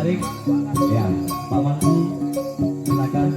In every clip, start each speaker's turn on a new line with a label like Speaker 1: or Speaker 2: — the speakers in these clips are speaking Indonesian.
Speaker 1: menarik. Ya, Pak Mantu, silakan.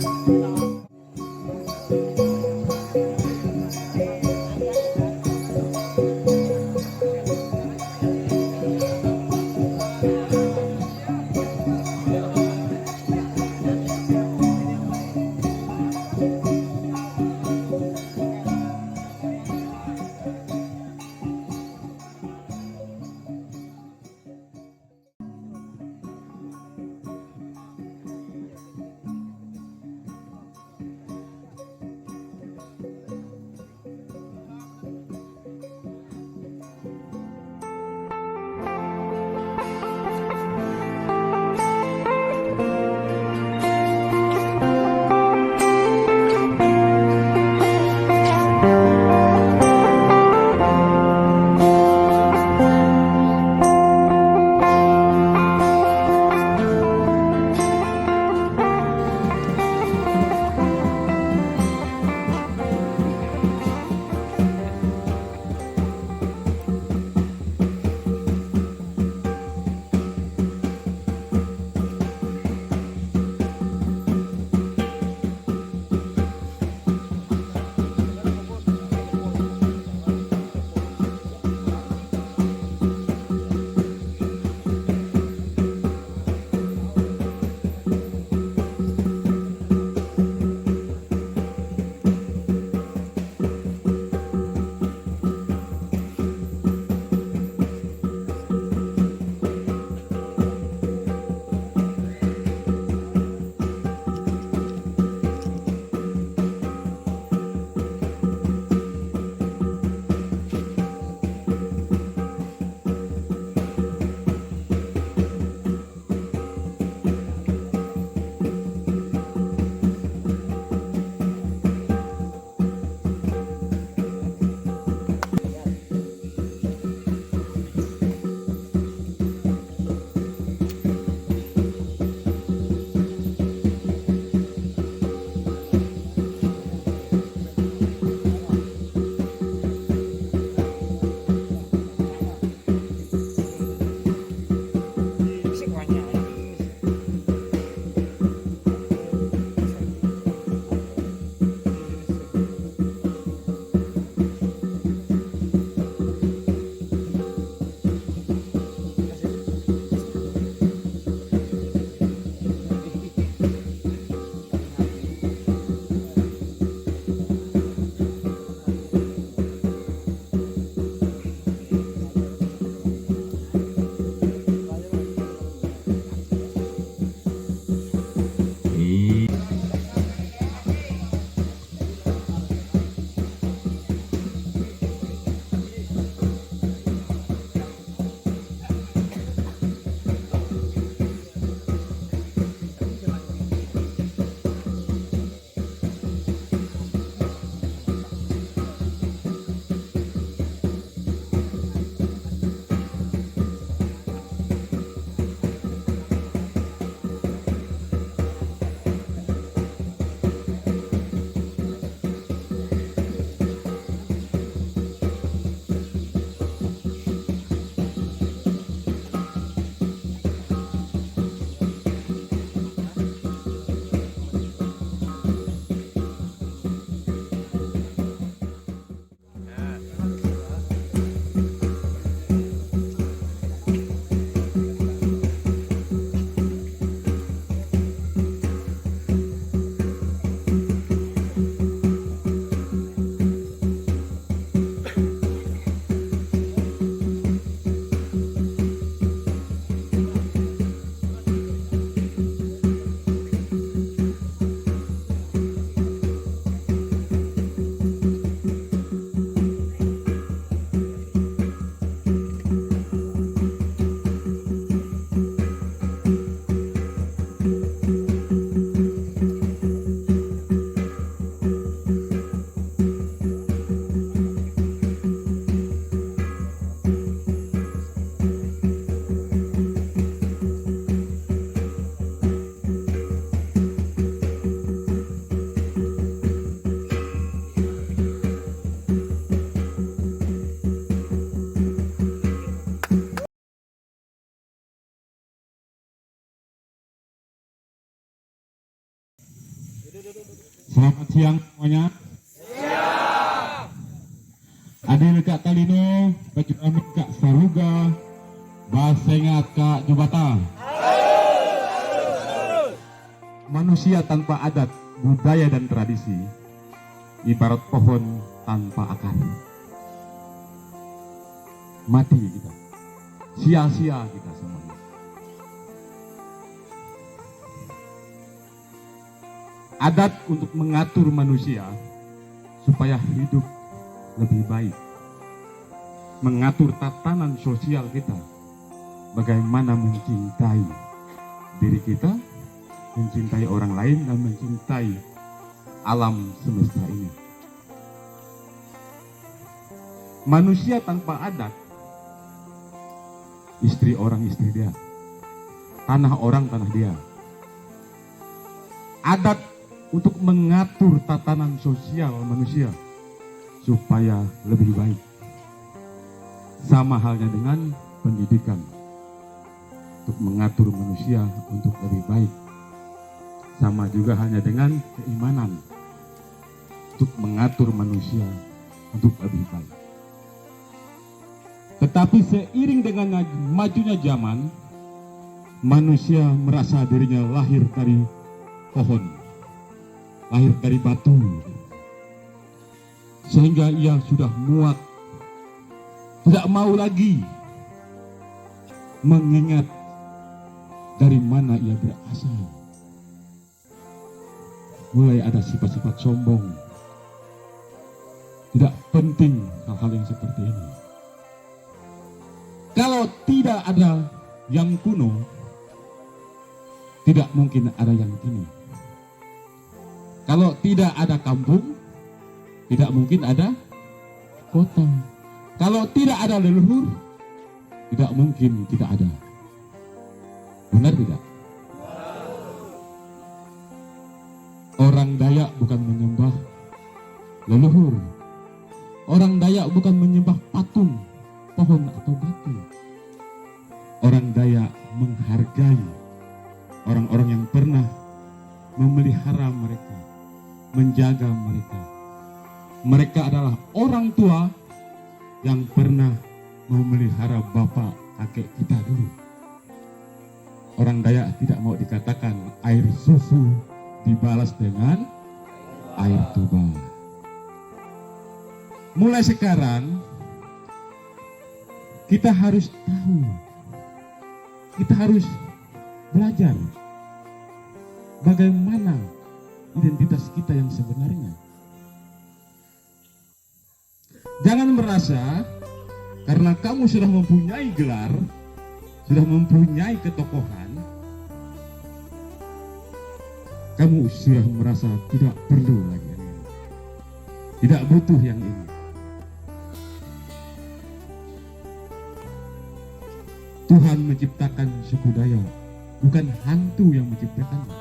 Speaker 2: Selamat siang semuanya. Adil Kak Talino, Baju Amin Kak Saruga, Basengat Kak Jubata. Manusia tanpa adat, budaya dan tradisi ibarat pohon tanpa akar. Mati kita, sia-sia kita semuanya. Adat untuk mengatur manusia supaya hidup lebih baik, mengatur tatanan sosial kita, bagaimana mencintai diri kita, mencintai orang lain, dan mencintai alam semesta ini. Manusia tanpa adat, istri orang istri dia, tanah orang tanah dia. Adat untuk mengatur tatanan sosial manusia supaya lebih baik. Sama halnya dengan pendidikan, untuk mengatur manusia untuk lebih baik. Sama juga hanya dengan keimanan, untuk mengatur manusia untuk lebih baik. Tetapi seiring dengan majunya zaman, manusia merasa dirinya lahir dari pohon, lahir dari batu, sehingga ia sudah muak, tidak mau lagi mengingat dari mana ia berasal. Mulai ada sifat-sifat sombong. Tidak penting hal-hal yang seperti ini. Kalau tidak ada yang kuno, tidak mungkin ada yang kini. Kalau tidak ada kampung, tidak mungkin ada kota. Kalau tidak ada leluhur, tidak mungkin tidak ada. Benar tidak? Orang Dayak bukan menyembah leluhur. Orang Dayak bukan menyembah patung, pohon atau batu. Orang Dayak menghargai orang-orang yang pernah memelihara mereka, menjaga mereka. Mereka adalah orang tua yang pernah memelihara bapak kakek kita dulu. Orang Dayak tidak mau dikatakan air susu dibalas dengan air tuba. Mulai sekarang kita harus tahu, kita harus belajar bagaimana identitas kita yang sebenarnya. Jangan merasa karena kamu sudah mempunyai gelar, sudah mempunyai ketokohan, kamu sudah merasa tidak perlu lagi yang ini, tidak butuh yang ini. Tuhan menciptakan suku Dayak, bukan hantu yang menciptakannya.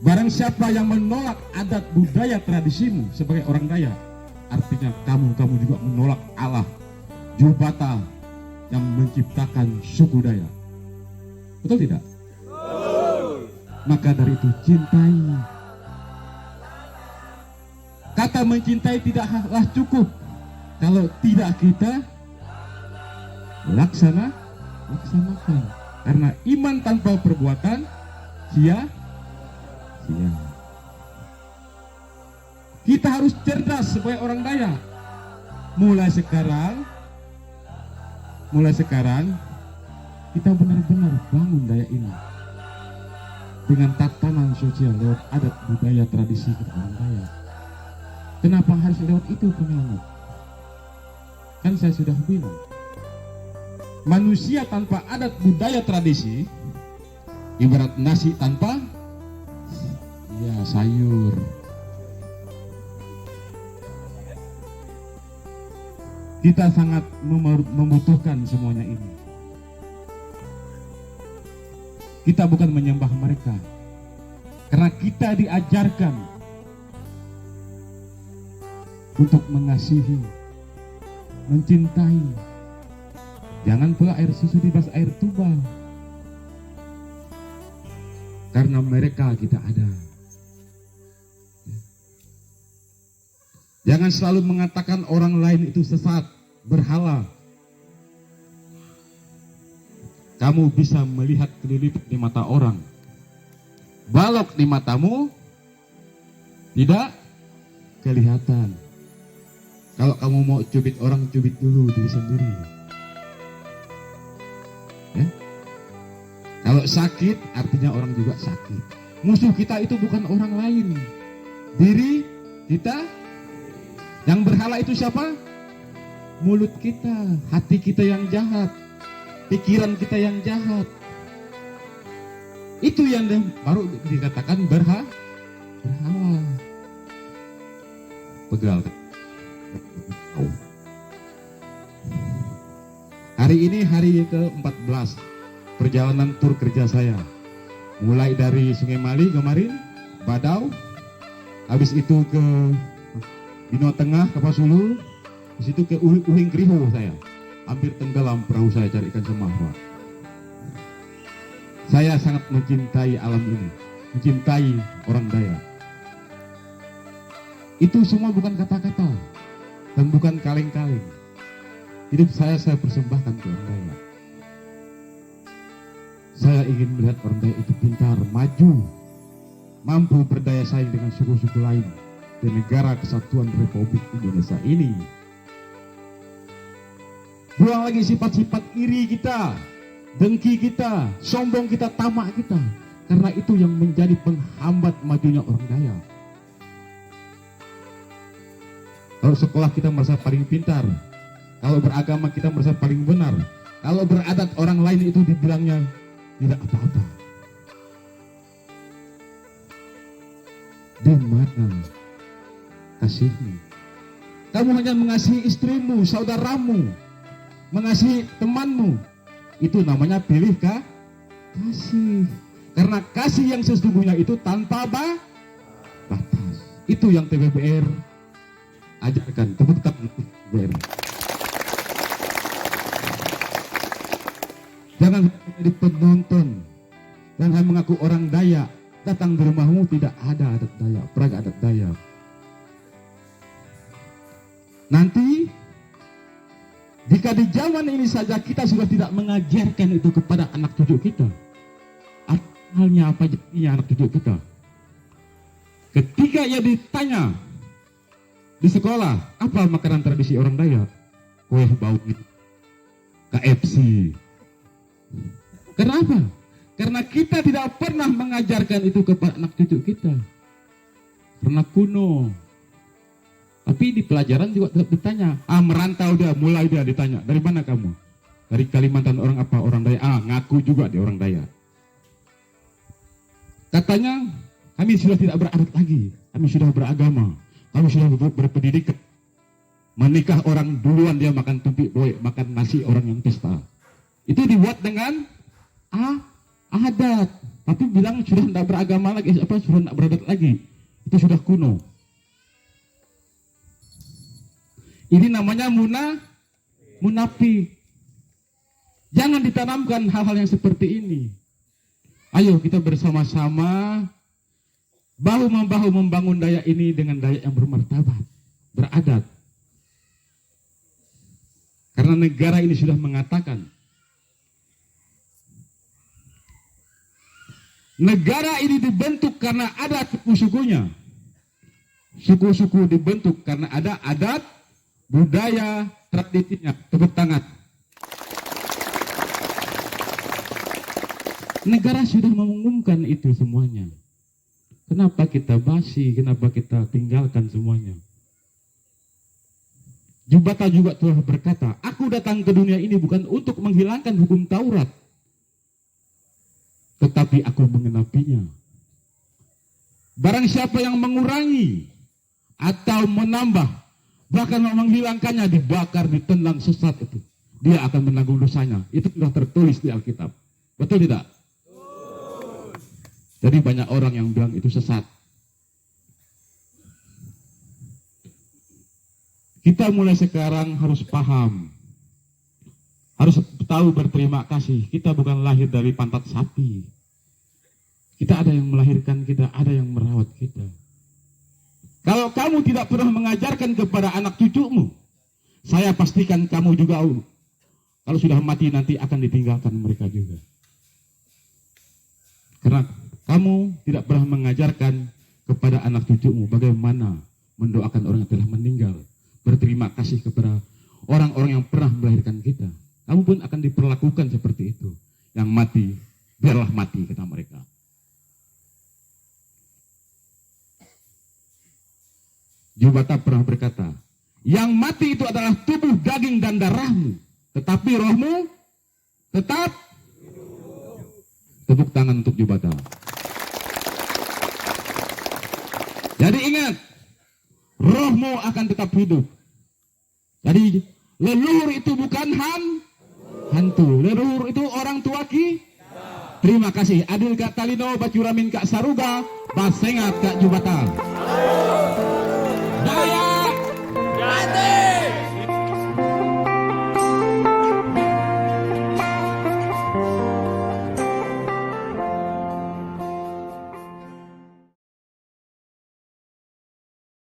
Speaker 2: Barang siapa yang menolak adat budaya tradisimu sebagai orang Dayak, artinya kamu juga menolak Allah Jubata yang menciptakan suku Dayak. Betul tidak? Maka dari itu cintai. Kata mencintai tidaklah cukup kalau tidak kita laksanakan. Karena iman tanpa perbuatan sia-sia. Kita harus cerdas sebagai orang Dayak. Mulai sekarang kita benar-benar bangun Dayak ini dengan tatanan sosial lewat adat budaya tradisi kita orang Dayak. Kenapa harus lewat itu pengamat? Kan saya sudah bilang, manusia tanpa adat budaya tradisi ibarat nasi tanpa sayur. Kita sangat membutuhkan semuanya ini. Kita bukan menyembah mereka, karena kita diajarkan untuk mengasihi, mencintai. Jangan pula air susu dibahas air tuba, karena mereka kita ada. Jangan selalu mengatakan orang lain itu sesat, berhala. Kamu bisa melihat kelilipan di mata orang, balok di matamu tidak kelihatan. Kalau kamu mau cubit orang, cubit dulu diri sendiri. Ya? Kalau sakit, artinya orang juga sakit. Musuh kita itu bukan orang lain, diri kita. Yang berhala itu siapa? Mulut kita, hati kita yang jahat, pikiran kita yang jahat. Itu yang baru dikatakan berhala. Pegal. Hari ini hari ke-14 perjalanan tur kerja saya. Mulai dari Sungai Mali kemarin, Badau, habis itu ke Bino Tengah, Kapasulu, di situ ke Uhing Kriho saya. Hampir tenggelam perahu saya cari ikan semahwa. Saya sangat mencintai alam ini, mencintai orang Dayak. Itu semua bukan kata-kata dan bukan kaleng-kaleng. Hidup saya persembahkan ke orang Dayak. Saya ingin melihat orang Dayak itu pintar, maju, mampu berdaya saing dengan suku-suku lain di negara kesatuan Republik Indonesia ini. Buang lagi sifat-sifat iri kita, dengki kita, sombong kita, tamak kita. Karena itu yang menjadi penghambat majunya orang Dayak. Kalau sekolah kita merasa paling pintar, kalau beragama kita merasa paling benar, kalau beradat orang lain itu dibilangnya tidak apa-apa. Di mana kasihmu? Kamu hanya mengasihi istrimu, saudaramu, mengasihi temanmu. Itu namanya pilih kasih. Karena kasih yang sesungguhnya itu tanpa batas. Itu yang TPBR ajarkan. Tepuk tangan TPBR. Jangan menjadi penonton. Jangan mengaku orang Dayak. Datang di rumahmu tidak ada adat Dayak, peraga adat Dayak. Nanti jika di zaman ini saja kita sudah tidak mengajarkan itu kepada anak cucu kita, halnya apa jadinya anak cucu kita? Ketika ia ditanya di sekolah, apa makanan tradisi orang Dayak? Kue bau itu, KFC. Kenapa? Karena kita tidak pernah mengajarkan itu kepada anak cucu kita. Karena kuno. Tapi di pelajaran juga tetap ditanya. Merantau dia, mulai dia ditanya. Dari mana kamu? Dari Kalimantan, orang apa? Orang Dayak. Ngaku juga dia orang Dayak. Katanya, kami sudah tidak beradat lagi. Kami sudah beragama. Kami sudah berpendidikan. Menikah orang duluan dia makan tumpik boy, makan nasi orang yang pesta. Itu dibuat dengan adat. Tapi bilang sudah tidak beragama lagi. Sudah tidak beradat lagi. Itu sudah kuno. Ini namanya munafik. Jangan ditanamkan hal-hal yang seperti ini. Ayo kita bersama-sama bahu-membahu membangun Dayak ini dengan Dayak yang bermartabat, beradat. Karena negara ini sudah mengatakan negara ini dibentuk karena ada suku-sukunya. Suku-suku dibentuk karena ada adat, budaya, tradisinya. Tepuk tangan. Negara sudah mengumumkan itu semuanya. Kenapa kita basi? Kenapa kita tinggalkan semuanya? Jubata juga telah berkata, aku datang ke dunia ini bukan untuk menghilangkan hukum Taurat, tetapi aku mengenapinya. Barang siapa yang mengurangi atau menambah, bahkan menghilangkannya, dibakar, ditendang sesat itu, dia akan menanggung dosanya. Itu sudah tertulis di Alkitab. Betul tidak? Jadi banyak orang yang bilang itu sesat. Kita mulai sekarang harus paham, harus tahu berterima kasih. Kita bukan lahir dari pantat sapi. Kita ada yang melahirkan kita, ada yang merawat kita. Kalau kamu tidak pernah mengajarkan kepada anak cucumu, saya pastikan kamu juga kalau sudah mati nanti akan ditinggalkan mereka juga. Karena kamu tidak pernah mengajarkan kepada anak cucumu bagaimana mendoakan orang yang telah meninggal, berterima kasih kepada orang-orang yang pernah melahirkan kita. Kamu pun akan diperlakukan seperti itu. Yang mati, biarlah mati, kata mereka. Jubata pernah berkata, yang mati itu adalah tubuh, daging, dan darahmu, tetapi rohmu tetap. Tepuk tangan untuk Jubata. Jadi ingat, rohmu akan tetap hidup. Jadi leluhur itu bukan hantu. Leluhur itu orang tua ki. Terima kasih. Adil Kak Talino, Bacuramin Kak Saruga, Basengat Kak Jubata.